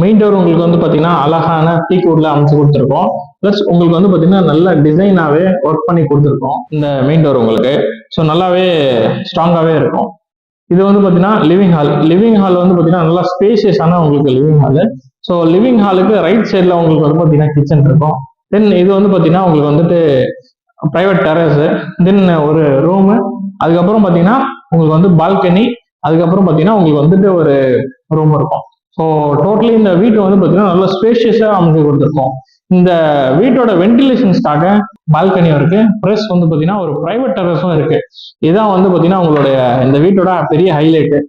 Main door உங்களுக்கு வந்து பார்த்தீங்கன்னா அழகான டீக்வுட்ல அமைச்சு கொடுத்துருக்கோம். ப்ளஸ் உங்களுக்கு வந்து பார்த்தீங்கன்னா நல்ல டிசைனாகவே ஒர்க் பண்ணி கொடுத்துருக்கோம் இந்த மெயின் டோர் உங்களுக்கு. ஸோ நல்லாவே ஸ்ட்ராங்காகவே இருக்கும். இது வந்து பார்த்தீங்கன்னா லிவிங் ஹால் வந்து பார்த்தீங்கன்னா நல்லா ஸ்பேஷியஸான உங்களுக்கு லிவிங் ஹால். ஸோ லிவிங் ஹாலுக்கு ரைட் சைடில் உங்களுக்கு வந்து பார்த்தீங்கன்னா கிச்சன் இருக்கும். தென் இது வந்து பார்த்தீங்கன்னா உங்களுக்கு வந்துட்டு ப்ரைவேட் டெரஸ், தென் ஒரு ரூமு, அதுக்கப்புறம் பார்த்தீங்கன்னா உங்களுக்கு வந்து பால்கனி, அதுக்கப்புறம் பார்த்தீங்கன்னா உங்களுக்கு வந்துட்டு ஒரு ரூம் இருக்கும். ஸோ டோட்டலி இந்த வீட்டு வந்து பார்த்தீங்கன்னா நல்லா ஸ்பேஷியஸாக அமைச்சு கொடுத்துருக்கோம். இந்த வீட்டோட வென்டிலேஷன்ஸ்க்காக பால்கனியும் இருக்கு, ப்ளஸ் வந்து பார்த்தீங்கன்னா ஒரு ப்ரைவேட் டெரஸும் இருக்கு. இதான் வந்து பார்த்தீங்கன்னா உங்களுடைய இந்த வீட்டோட பெரிய ஹைலைட்டு.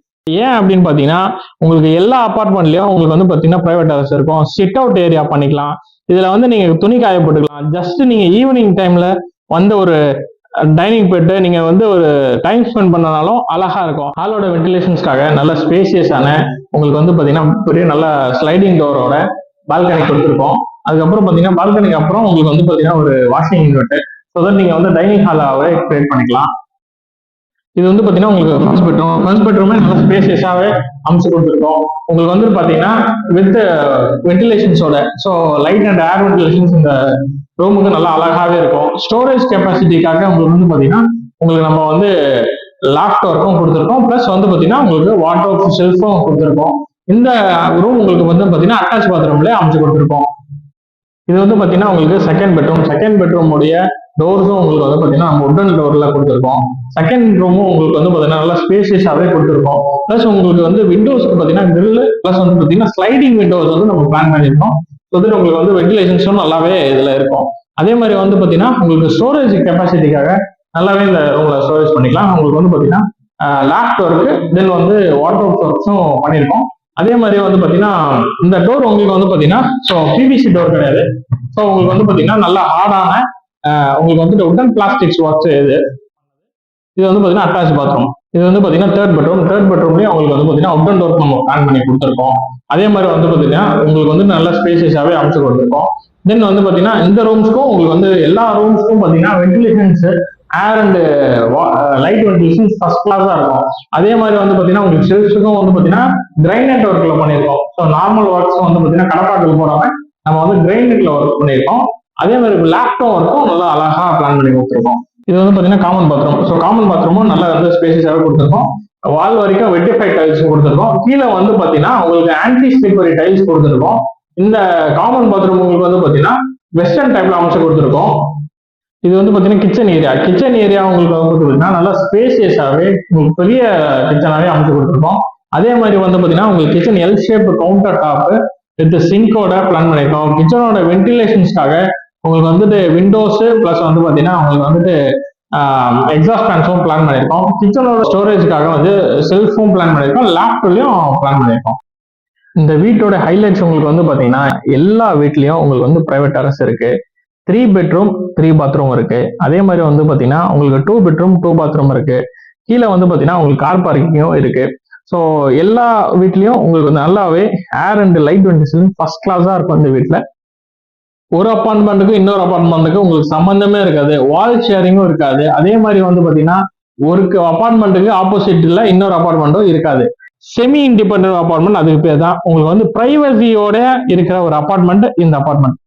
ஏன் அப்படின்னு பார்த்தீங்கன்னா உங்களுக்கு எல்லா அப்பார்ட்மெண்ட்லயும் உங்களுக்கு வந்து பார்த்தீங்கன்னா ப்ரைவேட் டெரஸ் இருக்கும், சிட் அவுட் ஏரியா பண்ணிக்கலாம். இதுல வந்து நீங்க துணி காய போட்டுக்கலாம். ஜஸ்ட் நீங்க ஈவினிங் டைம்ல வந்து ஒரு டைனிங் போயிட்டு நீங்க வந்து ஒரு டைம் ஸ்பெண்ட் பண்ணனாலும் அழகா இருக்கும். ஹாலோட வென்டிலேஷன்ஸ்க்காக நல்ல ஸ்பேசியஸான உங்களுக்கு வந்து பாத்தீங்கன்னா பெரிய நல்ல ஸ்லைடிங் டோரோட பால்கனி கொடுத்துருக்கோம். அதுக்கப்புறம் பாத்தீங்கன்னா பால்கனிக்கு அப்புறம் உங்களுக்கு வந்து பாத்தீங்கன்னா ஒரு வாஷிங் யூனிட், ஸோ தட் நீங்க வந்து டைனிங் ஹாலாவே கிரியேட் பண்ணிக்கலாம். இது வந்து பாத்தீங்கன்னா உங்களுக்கு ஃபர்ஸ்ட் பெட்ரூமே நல்ல ஸ்பேசியஸாவே அமைச்சு கொடுத்துருக்கோம். உங்களுக்கு வந்து பாத்தீங்கன்னா வித் வென்டிலேஷன்ஸோட, so light and air ventilations இந்த ரூமுக்கு நல்லா அழகாவே இருக்கும். ஸ்டோரேஜ் கெப்பாசிட்டிக்காக உங்களுக்கு வந்து பாத்தீங்கன்னா உங்களுக்கு நம்ம வந்து லாஃப்ட் ஒர்க்கும் கொடுத்துருக்கோம், பிளஸ் வந்து பாத்தீங்கன்னா உங்களுக்கு வாட்டர் ஷெல்ஃபும் கொடுத்துருக்கோம். இந்த ரூம் உங்களுக்கு வந்து பாத்தீங்கன்னா அட்டாச் பாத்ரூம்ல அமைச்சு கொடுத்துருக்கோம். இது வந்து பாத்தீங்கன்னா உங்களுக்கு செகண்ட் பெட்ரூம் உடைய டோர்ஸும் உங்களுக்கு வந்து பாத்தீங்கன்னா நம்ம உட்டன் டோர்ல கொடுத்துருக்கோம். செகண்ட் ரூமும் உங்களுக்கு வந்து பாத்தீங்கன்னா நல்லா ஸ்பேசியஸாவே கொடுத்துருக்கோம். பிளஸ் உங்களுக்கு வந்து விண்டோஸ்க்கு பாத்தீங்கன்னா கிரில், பிளஸ் வந்து பாத்தீங்கன்னா ஸ்லைடிங் விண்டோஸ் வந்து நம்ம பிளான் பண்ணியிருக்கோம். ஸோ தட் உங்களுக்கு வந்து வென்டிலேஷன்ஸும் நல்லாவே இதுல இருக்கும். அதே மாதிரி வந்து பாத்தீங்கன்னா உங்களுக்கு ஸ்டோரேஜ் கெப்பாசிட்டிக்காக நல்லாவே இந்த ரூம்ல ஸ்டோரேஜ் பண்ணிக்கலாம். உங்களுக்கு வந்து பாத்தீங்கன்னா லாஃப்ட் ஒர்க்கு, தென் வந்து வாட்டர் ஒர்க்ஸும் பண்ணியிருக்கோம். அதே மாதிரி வந்து பாத்தீங்கன்னா இந்த டோர் உங்களுக்கு வந்து பாத்தீங்கன்னா ஸோ பிவிசி டோர் கிடையாது. ஸோ உங்களுக்கு வந்து பாத்தீங்கன்னா நல்லா ஹார்டான உங்களுக்கு வந்து உடன் பிளாஸ்டிக்ஸ் ஒர்க்ஸ் இது வந்து பாத்தீங்கன்னா அட்டாச் பாத்ரூம். இது வந்து பாத்தீங்கன்னா தேர்ட் பெட்ரூம்லயும் உங்களுக்கு வந்து பாத்தீங்கன்னா உடன் டோர் நம்ம பிளான் பண்ணி கொடுத்துருக்கோம். அதே மாதிரி வந்து பாத்தீங்கன்னா உங்களுக்கு வந்து நல்ல ஸ்பேசியஸாவே அமைச்சு கொடுத்துருக்கோம். தென் வந்து பாத்தீங்கன்னா இந்த ரூம்ஸ்க்கும் உங்களுக்கு வந்து எல்லா ரூம்ஸ்க்கும் பாத்தீங்கன்னா ventilations, air and light ventilation first கிளாஸா இருக்கும். அதே மாதிரி வந்து பாத்தீங்கன்னா உங்களுக்கு ஷெல்ஃப்ஸுக்கும் வந்து பாத்தீங்கன்னா கிரைனைட் ஒர்க்ல பண்ணியிருக்கோம். ஸோ நார்மல் ஒர்க்ஸ் வந்து பாத்தீங்கன்னா கடப்பாக்கள் போடாம நம்ம வந்து கிரைனைட்ல ஒர்க் பண்ணியிருக்கோம். அதே மாதிரி லேப்டாப் ஒர்க்கும் நல்லா அழகா பிளான் பண்ணி கொடுத்துருக்கோம். இது வந்து பாத்தீங்கன்னா காமன் பாத்ரூம். ஸோ காமன் பாத்ரூமும் நல்லா வந்து ஸ்பேசியஸாவே கொடுத்துருக்கோம். வால் வரைக்கும் வெட்டிஃபைட் டைல்ஸ் கொடுத்துருக்கோம். கீழே வந்து பாத்தீங்கன்னா உங்களுக்கு ஆன்டி ஸ்லிப்பரி டைல்ஸ் கொடுத்துருக்கோம். இந்த காமன் பாத்ரூம் உங்களுக்கு வந்து பாத்தீங்கன்னா வெஸ்டர்ன் டைப்ல அமைச்சு கொடுத்துருக்கோம். இது வந்து பாத்தீங்கன்னா கிச்சன் ஏரியா உங்களுக்கு வந்து பாத்தீங்கன்னா நல்லா ஸ்பேசியஸாவே உங்களுக்கு பெரிய கிச்சனாவே அமைச்சு கொடுத்துருக்கோம். அதே மாதிரி வந்து பாத்தீங்கன்னா உங்களுக்கு kitchen L shape counter top with சிங்கோட பிளான் பண்ணிருக்கோம். கிச்சனோட வென்டிலேஷன்ஸ்க்காக உங்களுக்கு வந்துட்டு விண்டோஸ், பிளஸ் வந்து பாத்தீங்கன்னா உங்களுக்கு வந்துட்டு எக்ஸாஸ்ட் ஃபேன்ஸும் பிளான் பண்ணிருக்கோம். கிச்சனோட ஸ்டோரேஜ்க்காக வந்து செல்ஃபும் பிளான் பண்ணிருக்கோம், லேப்டாப்லயும் பிளான் பண்ணிருக்கோம். இந்த வீட்டோட ஹைலைட்ஸ் உங்களுக்கு வந்து பாத்தீங்கன்னா எல்லா வீட்லயும் உங்களுக்கு வந்து பிரைவேட் டெரஸ் இருக்கு, 3 பெட்ரூம் 3 பாத்ரூம் இருக்கு. அதே மாதிரி வந்து பாத்தீங்கன்னா உங்களுக்கு 2 பெட்ரூம் 2 பாத்ரூம் இருக்கு. கீழே வந்து பாத்தீங்கன்னா உங்களுக்கு கார் பார்க்கிங்கும் இருக்கு. ஸோ எல்லா வீட்லயும் உங்களுக்கு வந்து நல்லாவே ஏர் அண்ட் லைட் வென்டிலேஷன் ஃபர்ஸ்ட் கிளாஸா இருக்கும். இந்த வீட்டுல ஒரு அப்பார்ட்மெண்ட்டுக்கும் இன்னொரு அப்பார்ட்மெண்ட்டுக்கும் உங்களுக்கு சம்பந்தமே இருக்காது, வால் ஷேரிங்கும் இருக்காது. அதே மாதிரி வந்து பாத்தீங்கன்னா ஒரு அப்பார்ட்மெண்ட்டுக்கு ஆப்போசிட்ல இன்னொரு அப்பார்ட்மெண்ட்டும் இருக்காது. செமி இண்டிபெண்டன்ட் அப்பார்ட்மெண்ட், அதுக்கு பேர் தான் உங்களுக்கு வந்து பிரைவசியோட இருக்கிற ஒரு அப்பார்ட்மெண்ட் இந்த அப்பார்ட்மெண்ட்.